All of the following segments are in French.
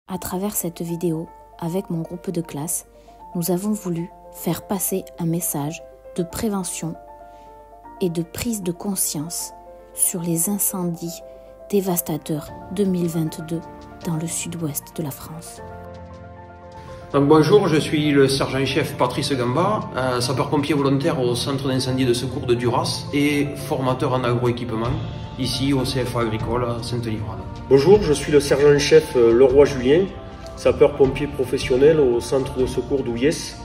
À travers cette vidéo, avec mon groupe de classe, nous avons voulu faire passer un message de prévention et de prise de conscience sur les incendies dévastateurs 2022 dans le sud-ouest de la France. Donc bonjour, je suis le sergent-chef Patrice Gamba, sapeur-pompier volontaire au centre d'incendie de secours de Duras et formateur en agroéquipement, ici au CFA agricole à Sainte-Livrade. Bonjour, je suis le sergent-chef Leroy Julien, sapeur-pompier professionnel au centre de secours d'Ouillès,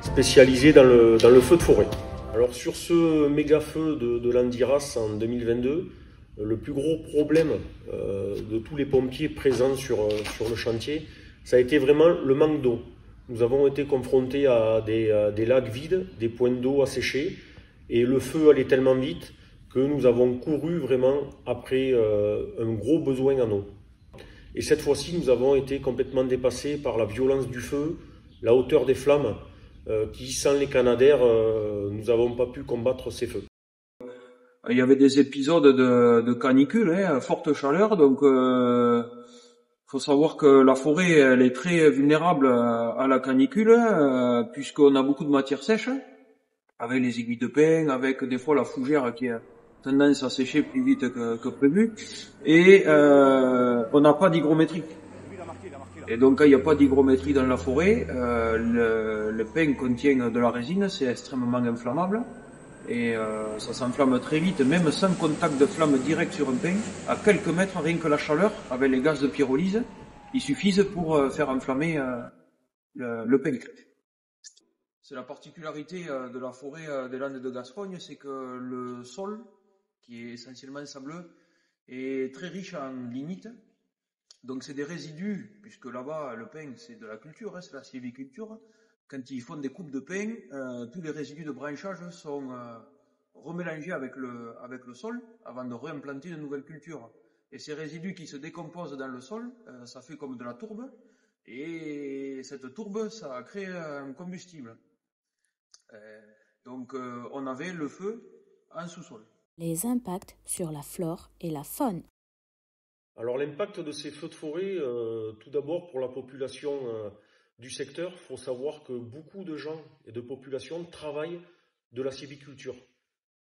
spécialisé dans le feu de forêt. Alors sur ce méga feu de l'Andiras en 2022, le plus gros problème de tous les pompiers présents sur le chantier, ça a été vraiment le manque d'eau. Nous avons été confrontés à des lacs vides, des points d'eau asséchés, et le feu allait tellement vite que nous avons couru vraiment après un gros besoin en eau. Et cette fois-ci, nous avons été complètement dépassés par la violence du feu, la hauteur des flammes, qui, sans les canadaires, nous n'avons pas pu combattre ces feux. Il y avait des épisodes de canicule, forte chaleur, donc faut savoir que la forêt elle est très vulnérable à la canicule, puisqu'on a beaucoup de matière sèche, avec les aiguilles de pin, avec des fois la fougère qui a tendance à sécher plus vite que prévu, et on n'a pas d'hygrométrie. Et donc quand il n'y a pas d'hygrométrie dans la forêt, le pin contient de la résine, c'est extrêmement inflammable. Et ça s'enflamme très vite, même sans contact de flamme direct sur un pin. À quelques mètres, rien que la chaleur, avec les gaz de pyrolyse, ils suffisent pour faire enflammer le pin. C'est la particularité de la forêt des Landes de Gascogne, c'est que le sol, qui est essentiellement sableux, est très riche en lignite. Donc c'est des résidus, puisque là-bas, le pin, c'est de la culture, c'est la sylviculture. Quand ils font des coupes de pin, tous les résidus de branchage sont remélangés avec le sol avant de réimplanter de nouvelles cultures. Et ces résidus qui se décomposent dans le sol, ça fait comme de la tourbe. Et cette tourbe, ça crée un combustible. Donc on avait le feu en sous-sol. Les impacts sur la flore et la faune. Alors l'impact de ces feux de forêt, tout d'abord pour la population du secteur, il faut savoir que beaucoup de gens et de populations travaillent de la sylviculture.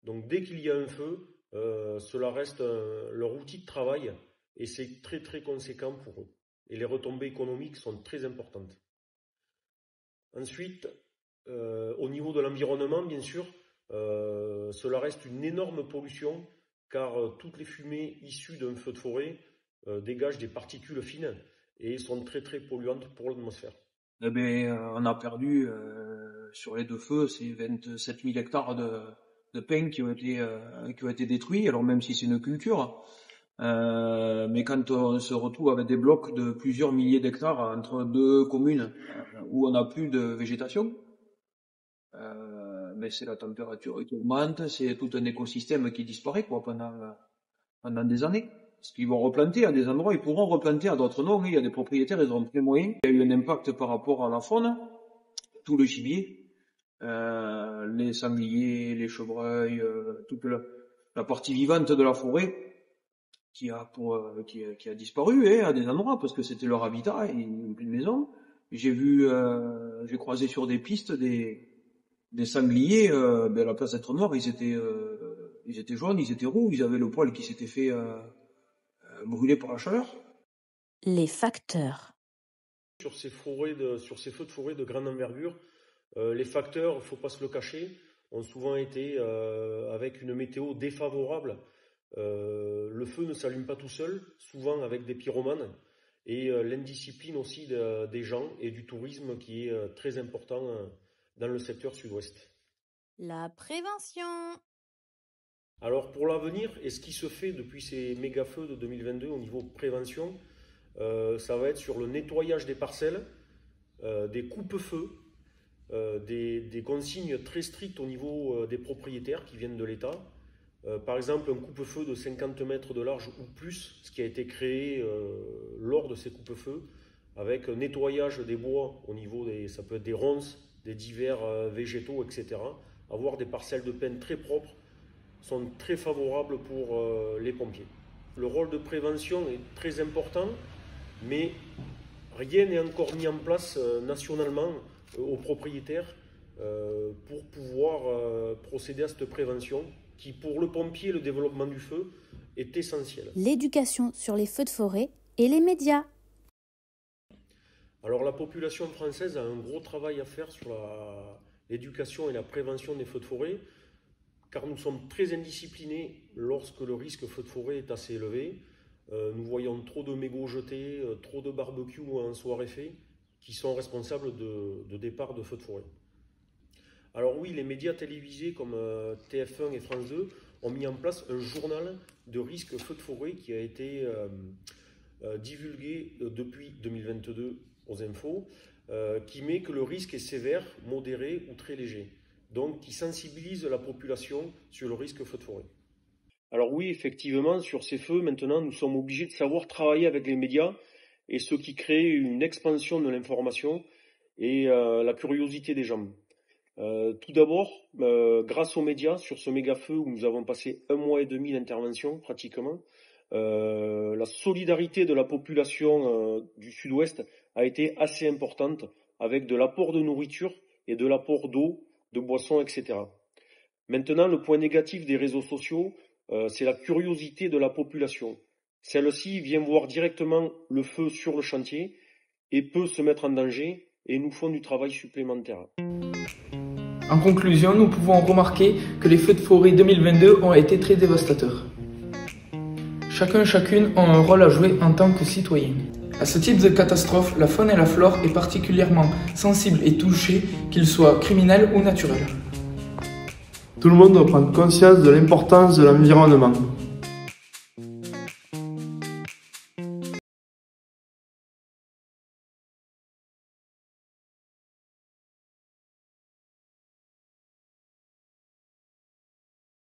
Donc dès qu'il y a un feu, cela reste leur outil de travail et c'est très très conséquent pour eux. Et les retombées économiques sont très importantes. Ensuite, au niveau de l'environnement, bien sûr, cela reste une énorme pollution car toutes les fumées issues d'un feu de forêt dégagent des particules fines et sont très très polluantes pour l'atmosphère. Eh bien, on a perdu sur les deux feux, c'est 27 000 hectares de pin qui ont été détruits. Alors même si c'est une culture, mais quand on se retrouve avec des blocs de plusieurs milliers d'hectares entre deux communes où on n'a plus de végétation, mais c'est la température qui augmente, c'est tout un écosystème qui disparaît pendant des années. Parce qu'ils vont replanter à des endroits, ils pourront replanter à d'autres non. Il y a des propriétaires, ils auront pris moyen. Il y a eu un impact par rapport à la faune, tout le gibier, les sangliers, les chevreuils, toute la partie vivante de la forêt qui a disparu à des endroits parce que c'était leur habitat, ils n'ont plus de maison. J'ai croisé sur des pistes des sangliers, à la place d'être noirs, ils étaient jaunes, ils étaient roux, ils avaient le poil qui s'était fait brûlé par la chaleur. Les facteurs. Sur ces feux de forêt de grande envergure, les facteurs, il ne faut pas se le cacher, ont souvent été avec une météo défavorable. Le feu ne s'allume pas tout seul, souvent avec des pyromanes, et l'indiscipline aussi des gens et du tourisme qui est très important dans le secteur sud-ouest. La prévention. Alors pour l'avenir, et ce qui se fait depuis ces méga-feux de 2022 au niveau prévention, ça va être sur le nettoyage des parcelles, des coupes-feux, des consignes très strictes au niveau des propriétaires qui viennent de l'État. Par exemple, un coupe-feu de 50 mètres de large ou plus, ce qui a été créé lors de ces coupes-feux, avec un nettoyage des bois au niveau ça peut être des ronces, des divers végétaux, etc. Avoir des parcelles de pin très propres sont très favorables pour les pompiers. Le rôle de prévention est très important, mais Rien n'est encore mis en place nationalement aux propriétaires pour pouvoir procéder à cette prévention qui, pour le pompier, le développement du feu est essentiel. L'éducation sur les feux de forêt et les médias. Alors la population française a un gros travail à faire sur l'éducation et la prévention des feux de forêt, car nous sommes très indisciplinés lorsque le risque feu de forêt est assez élevé. Nous voyons trop de mégots jetés, trop de barbecues en soirée fait, qui sont responsables de départ de feux de forêt. Alors oui, les médias télévisés comme TF1 et France 2 ont mis en place un journal de risque feu de forêt qui a été divulgué depuis 2022 aux infos, qui met que le risque est sévère, modéré ou très léger, donc qui sensibilise la population sur le risque feu de forêt. Alors oui, effectivement, sur ces feux, maintenant, nous sommes obligés de savoir travailler avec les médias, et ce qui crée une expansion de l'information et la curiosité des gens. Tout d'abord, grâce aux médias, sur ce méga-feu où nous avons passé 1 mois et demi d'intervention pratiquement, la solidarité de la population du sud-ouest a été assez importante avec de l'apport de nourriture et de l'apport d'eau, de boissons, etc. Maintenant, le point négatif des réseaux sociaux, c'est la curiosité de la population. Celle-ci vient voir directement le feu sur le chantier et peut se mettre en danger et nous font du travail supplémentaire. En conclusion, nous pouvons remarquer que les feux de forêt 2022 ont été très dévastateurs. Chacune ont un rôle à jouer en tant que citoyen. À ce type de catastrophe, la faune et la flore est particulièrement sensible et touchée, qu'ils soient criminels ou naturels. Tout le monde doit prendre conscience de l'importance de l'environnement.